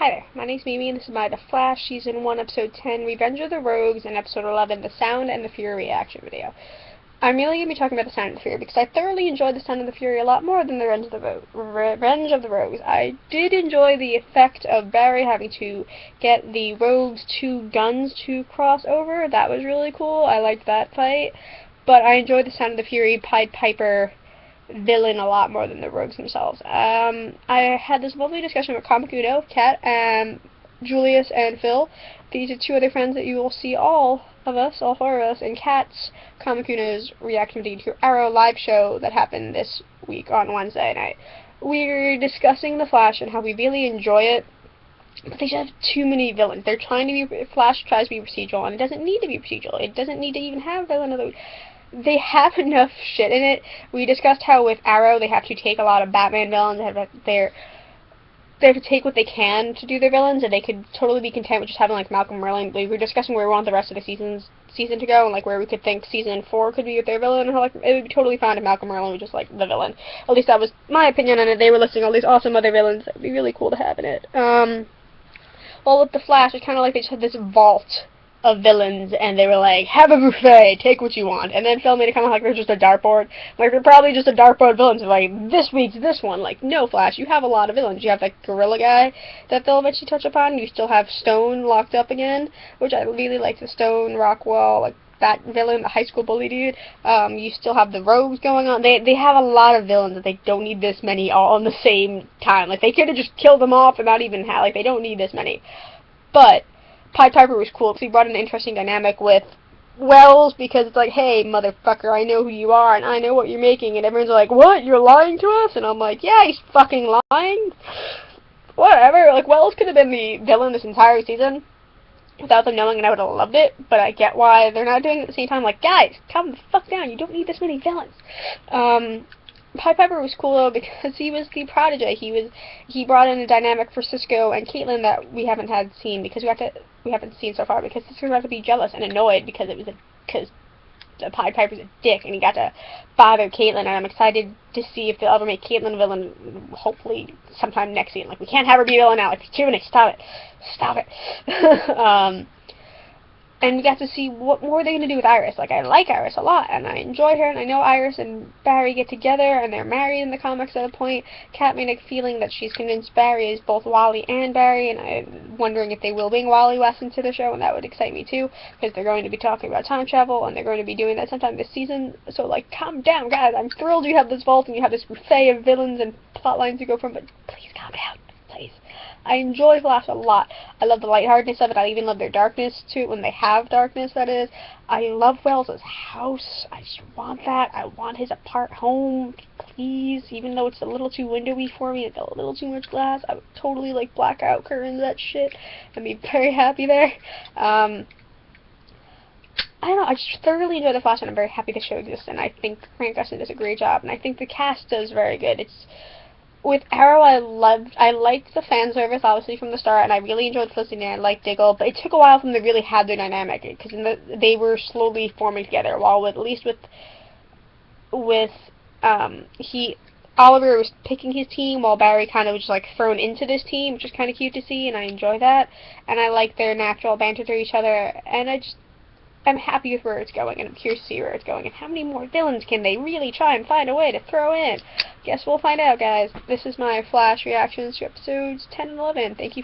Hi there, my name's Mimi and this is my The Flash Season 1 Episode 10, Revenge of the Rogues, and Episode 11, The Sound and the Fury reaction video. I'm really going to be talking about The Sound and the Fury because I thoroughly enjoyed The Sound and the Fury a lot more than the Revenge of the Rogues. I did enjoy the effect of Barry having to get the Rogues' two guns to cross over. That was really cool. I liked that fight. But I enjoyed The Sound of the Fury Pied Piper villain a lot more than the Rogues themselves. I had this lovely discussion with Comic Uno, Kat, Julius, and Phil. These are two other friends that you will see all four of us, in Kat's, Comic Uno's reaction video to Arrow live show that happened this week on Wednesday night. We were discussing The Flash and how we really enjoy it, but they just have too many villains. They're trying to be, Flash tries to be procedural, and it doesn't need to be procedural. It doesn't need to even have villain of the... They have enough shit in it. We discussed how with Arrow they have to take a lot of Batman villains. They have to take what they can to do their villains, and they could totally be content with just having like Malcolm Merlyn. We were discussing where we want the rest of the season to go, and like where we could think season 4 could be with their villain, and like it would be totally fine if Malcolm Merlyn was just like the villain. At least that was my opinion on it. They were listing all these awesome other villains that would be really cool to have in it. Well, with the Flash, it's kind of like they just had this vault of villains, and they were like, have a buffet, take what you want. And then Phil made it kind of like they're just a dartboard. Like, they're probably just a dartboard villains. Like, this week's this one. Like, no, Flash, you have a lot of villains. You have that gorilla guy that they'll eventually touch upon. You still have Stone locked up again, which I really like. The Stone, Rockwell, like, that villain, the high school bully dude. You still have the Rogues going on. They have a lot of villains that they don't need this many all in the same time. Like, they could have just killed them off and not even have, like, they don't need this many. But Pied Piper was cool because he brought an interesting dynamic with Wells, because it's like, hey, motherfucker, I know who you are, and I know what you're making, and everyone's like, what, you're lying to us? And I'm like, yeah, he's fucking lying. Whatever, like, Wells could have been the villain this entire season without them knowing, and I would have loved it, but I get why they're not doing it at the same time. Like, guys, calm the fuck down, you don't need this many villains. Pied Piper was cool though because he was the protege. He brought in a dynamic for Cisco and Caitlin that we haven't seen because we haven't seen so far, because Cisco got to be jealous and annoyed because the Pied Piper's a dick and he got to bother Caitlin, and I'm excited to see if they'll ever make Caitlin a villain, hopefully sometime next season. Like, we can't have her be a villain now. Like, Q&A, stop it. And we got to see what more they're going to do with Iris. Like, I like Iris a lot, and I enjoy her, and I know Iris and Barry get together, and they're married in the comics at a point. Kat made a feeling that she's convinced Barry is both Wally and Barry, and I'm wondering if they will bring Wally West into the show, and that would excite me too, because they're going to be talking about time travel, and they're going to be doing that sometime this season. So, like, calm down, guys. I'm thrilled you have this vault, and you have this buffet of villains and plot lines to go from, but please calm down. Please. I enjoy Flash a lot. I love the lightheartedness of it. I even love their darkness, too, when they have darkness, that is. I love Wells' house. I just want that. I want his apart home, please, even though it's a little too windowy for me. It's a little too much glass. I would totally, like, black out curtains, that shit, and be very happy there. I don't know, I just thoroughly enjoy The Flash, and I'm very happy the show exists, and I think Grant Gustin does a great job, and I think the cast does very good. With Arrow, I liked the fan service, obviously, from the start, and I really enjoyed Felicity, and I liked Diggle, but it took a while for them to really have their dynamic, because they were slowly forming together, while at least Oliver was picking his team, while Barry kind of was just, like, thrown into this team, which is kind of cute to see, and I enjoy that, and I like their natural banter to each other, and I'm happy with where it's going, and I'm curious to see where it's going, and how many more villains can they really try and find a way to throw in? Guess we'll find out, guys. This is my Flash reactions to episodes 10 and 11. Thank you.